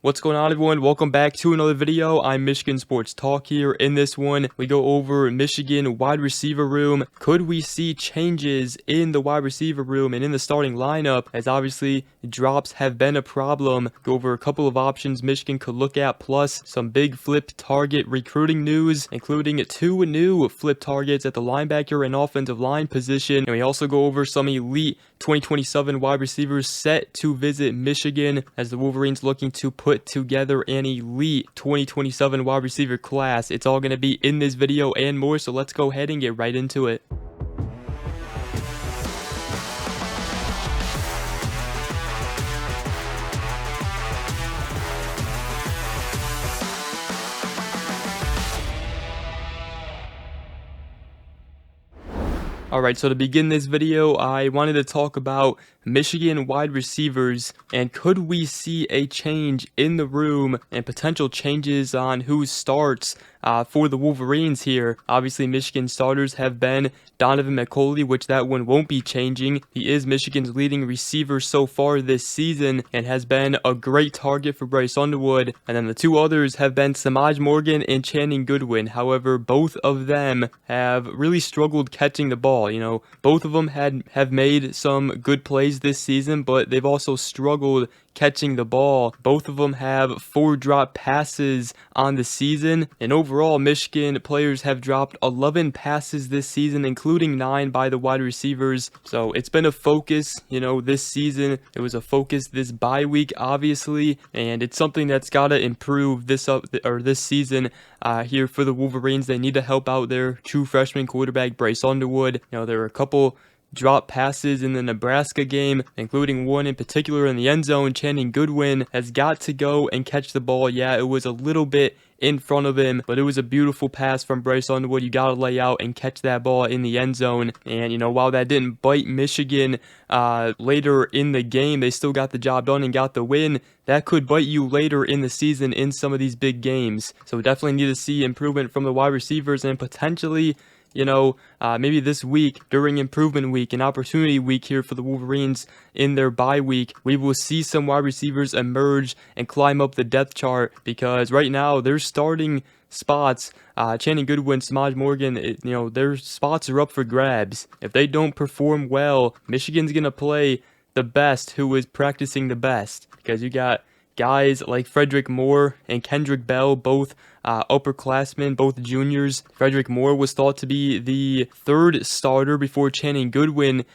What's going on, everyone? Welcome back to another video. I'm Michigan Sports Talk here. In this one, we go over Michigan wide receiver room. Could we see changes in the wide receiver room and in the starting lineup, as obviously drops have been a problem? Go over a couple of options Michigan could look at, plus some big flip target recruiting news, including 2 new flip targets at the linebacker and offensive line position. And we also go over some elite 2027 wide receivers set to visit Michigan, as the Wolverines looking to put together an elite 2027 wide receiver class. It's all going to be in this video and more, so let's go ahead and get right into it. Alright, so to begin this video, I wanted to talk about Michigan wide receivers, and could we see a change in the room and potential changes on who starts for the Wolverines here. Obviously, Michigan starters have been Donovan McCulley, which that one won't be changing. He is Michigan's leading receiver so far this season and has been a great target for Bryce Underwood. And then the 2 others have been Samaj Morgan and Channing Goodwin. However, both of them have really struggled catching the ball. You know, both of them have made some good plays this season, but they've also struggled catching the ball. Both of them have 4 drop passes on the season, and overall Michigan players have dropped 11 passes this season, including 9 by the wide receivers. So it's been a focus, you know, this season. It was a focus this bye week, obviously, and it's something that's got to improve this season here for the Wolverines. They need to help out their true freshman quarterback Bryce Underwood. You know, there were a couple drop passes in the Nebraska game, including one in particular in the end zone. Channing Goodwin has got to go and catch the ball. Yeah, it was a little bit in front of him, but it was a beautiful pass from Bryce Underwood. You got to lay out and catch that ball in the end zone. And, you know, while that didn't bite Michigan later in the game, they still got the job done and got the win. That could bite you later in the season in some of these big games. So definitely need to see improvement from the wide receivers, and potentially, you know, maybe this week during improvement week and opportunity week here for the Wolverines in their bye week, we will see some wide receivers emerge and climb up the depth chart, because right now their starting spots, Channing Goodwin, Samaj Morgan, you know, their spots are up for grabs. If they don't perform well, Michigan's going to play the best who is practicing the best, because you got guys like Frederick Moore and Kendrick Bell, both upperclassmen, both juniors. Frederick Moore was thought to be the 3rd starter before Channing Goodwin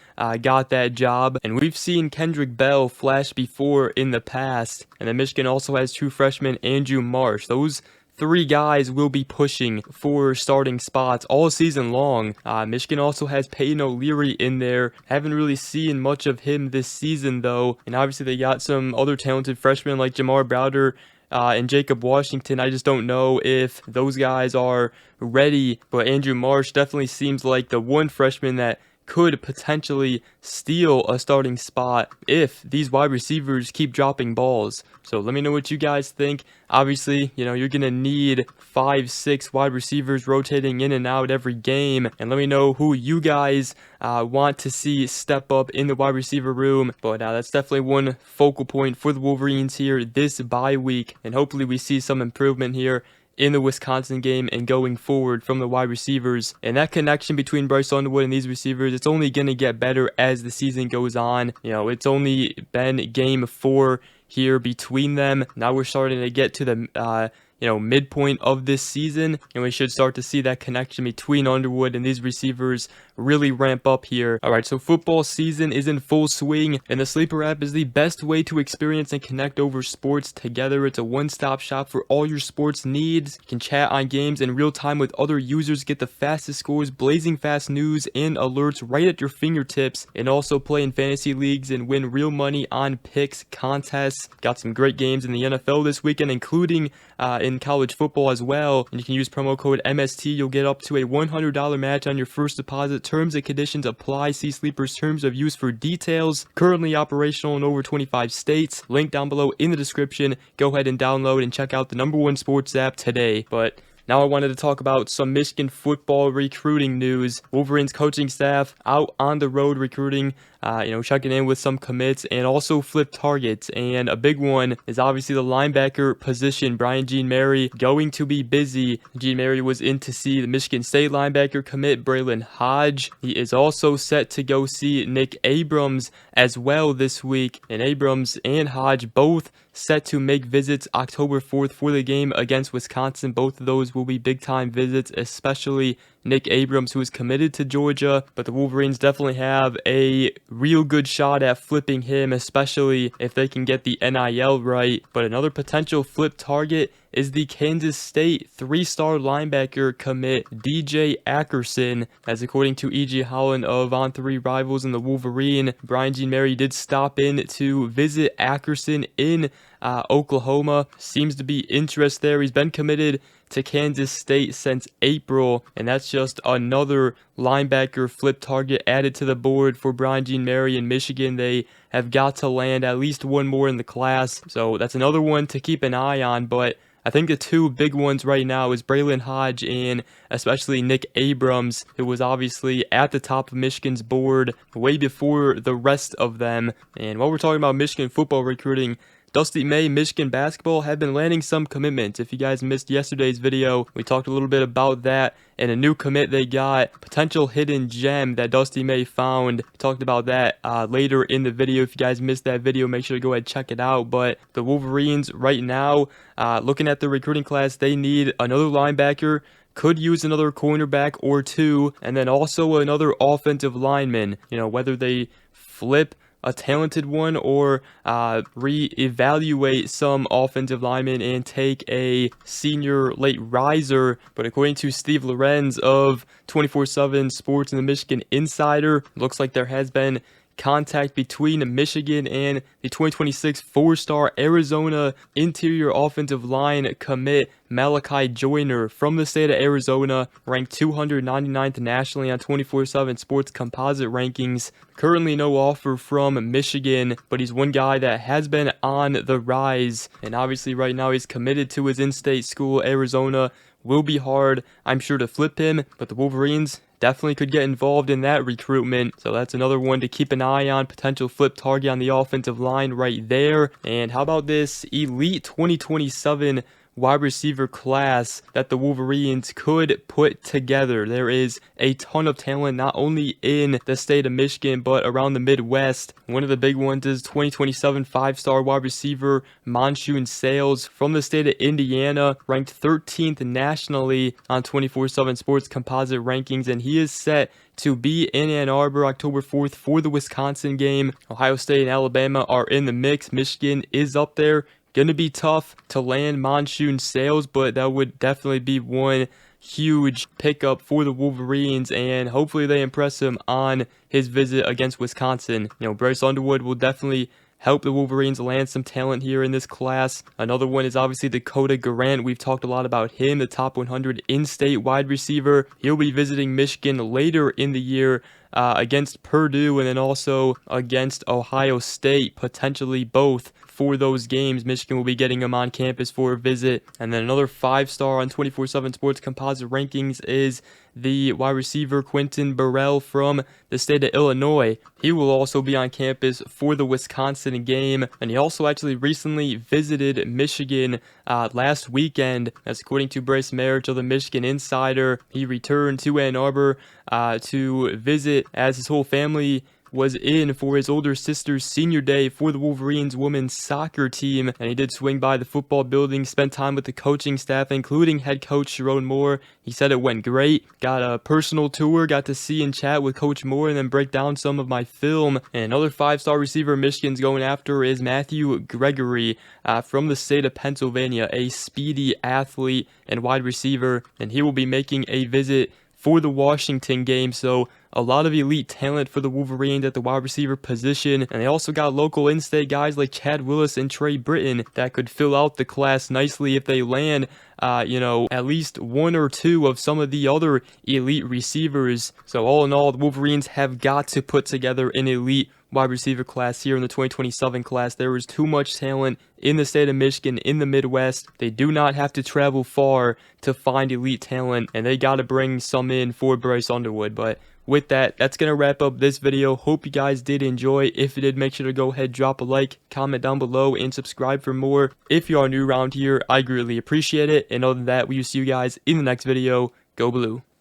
got that job. And we've seen Kendrick Bell flash before in the past. And then Michigan also has true freshman Andrew Marsh. Those 3 guys will be pushing for starting spots all season long. Michigan also has Peyton O'Leary in there. Haven't really seen much of him this season, though. And obviously they got some other talented freshmen like Jamar Browder and Jacob Washington. I just don't know if those guys are ready. But Andrew Marsh definitely seems like the one freshman that could potentially steal a starting spot if these wide receivers keep dropping balls. So let me know what you guys think. Obviously, you know, you're going to need 5-6 wide receivers rotating in and out every game. And let me know who you guys want to see step up in the wide receiver room. But that's definitely one focal point for the Wolverines here this bye week. And hopefully we see some improvement here in the Wisconsin game and going forward from the wide receivers. And that connection between Bryce Underwood and these receivers, it's only going to get better as the season goes on. You know, it's only been game 4 here between them. Now we're starting to get to the midpoint of this season, and we should start to see that connection between Underwood and these receivers really ramp up here. Alright, so football season is in full swing, and the Sleeper app is the best way to experience and connect over sports together. It's a one-stop shop for all your sports needs. You can chat on games in real time with other users, get the fastest scores, blazing fast news and alerts right at your fingertips, and also play in fantasy leagues and win real money on picks contests. Got some great games in the NFL this weekend, including in college football as well. And you can use promo code MST. You'll get up to a $100 match on your first deposit. Terms and conditions apply. See Sleeper's terms of use for details. Currently operational in over 25 states. Link down below in the description. Go ahead and download and check out the #1 sports app today. But now I wanted to talk about some Michigan football recruiting news. Wolverines coaching staff out on the road recruiting checking in with some commits and also flip targets. And a big one is obviously the linebacker position. Brian Jean-Mary going to be busy. Jean-Mary was in to see the Michigan State linebacker commit Braylon Hodge. He is also set to go see Nick Abrams as well this week. And Abrams and Hodge both set to make visits October 4th for the game against Wisconsin. Both of those will be big-time visits, especially Nick Abrams, who is committed to Georgia, but the Wolverines definitely have a real good shot at flipping him, especially if they can get the NIL right. But another potential flip target is the Kansas State 3-star linebacker commit DJ Ackerson, as according to E.G. Holland of On3 Rivals and the Wolverine, Brian Jean-Mary did stop in to visit Ackerson in Oklahoma. Seems to be interest there. He's been committed to Kansas State since April, and that's just another linebacker flip target added to the board for Brian Jean-Mary in Michigan. They have got to land at least one more in the class, so that's another one to keep an eye on. But I think the two big ones right now is Braylon Hodge and especially Nick Abrams, who was obviously at the top of Michigan's board way before the rest of them. And while we're talking about Michigan football recruiting, Dusty May, Michigan basketball, have been landing some commitments. If you guys missed yesterday's video, we talked a little bit about that and a new commit they got, potential hidden gem that Dusty May found. We talked about that later in the video. If you guys missed that video, make sure to go ahead and check it out. But the Wolverines right now, looking at the recruiting class, they need another linebacker, could use another cornerback or two, and then also another offensive lineman. Whether they flip a talented one or reevaluate some offensive linemen and take a senior late riser. But according to Steve Lorenz of 24/7 Sports and the Michigan Insider, looks like there has been contact between Michigan and the 2026 4-star Arizona interior offensive line commit Malachi Joyner from the state of Arizona, ranked 299th nationally on 24/7 Sports composite rankings. Currently no offer from Michigan, but he's one guy that has been on the rise, and obviously right now he's committed to his in-state school. Arizona will be hard, I'm sure, to flip him, but the Wolverines definitely could get involved in that recruitment. So that's another one to keep an eye on, potential flip target on the offensive line right there. And how about this elite 2027 wide receiver class that the Wolverines could put together? There is a ton of talent not only in the state of Michigan but around the Midwest. One of the big ones is 2027 5-star wide receiver Monsoon Sales from the state of Indiana, ranked 13th nationally on 24/7 Sports composite rankings, and he is set to be in Ann Arbor October 4th for the Wisconsin game. Ohio State and Alabama are in the mix. Michigan is up there. Going to be tough to land Monsoon Sales, but that would definitely be one huge pickup for the Wolverines, and hopefully they impress him on his visit against Wisconsin. Bryce Underwood will definitely help the Wolverines land some talent here in this class. Another one is obviously Dakota Garant. We've talked a lot about him, the top 100 in-state wide receiver. He'll be visiting Michigan later in the year against Purdue and then also against Ohio State, potentially both for those games. Michigan will be getting him on campus for a visit. And then another 5-star on 24/7 Sports composite rankings is the wide receiver Quentin Burrell from the state of Illinois. He will also be on campus for the Wisconsin game, and he also actually recently visited Michigan last weekend. As according to Bryce Marich of the Michigan Insider, he returned to Ann Arbor to visit as his whole family was in for his older sister's senior day for the Wolverines women's soccer team, and he did swing by the football building, spent time with the coaching staff, including head coach Sharon Moore. He said it went great, got a personal tour, got to see and chat with Coach Moore and then break down some of my film. And another 5-star receiver Michigan's going after is Matthew Gregory from the state of Pennsylvania, a speedy athlete and wide receiver, and he will be making a visit for the Washington game. So a lot of elite talent for the Wolverines at the wide receiver position, and they also got local in-state guys like Chad Willis and Trey Britton that could fill out the class nicely if they land at least one or two of some of the other elite receivers. So all in all, the Wolverines have got to put together an elite wide receiver class here in the 2027 class. There is too much talent in the state of Michigan, in the Midwest. They do not have to travel far to find elite talent, and they got to bring some in for Bryce Underwood. But with that, that's going to wrap up this video. Hope you guys did enjoy. If you did, make sure to go ahead, drop a like, comment down below, and subscribe for more. If you are new around here, I greatly appreciate it. And other than that, we will see you guys in the next video. Go Blue.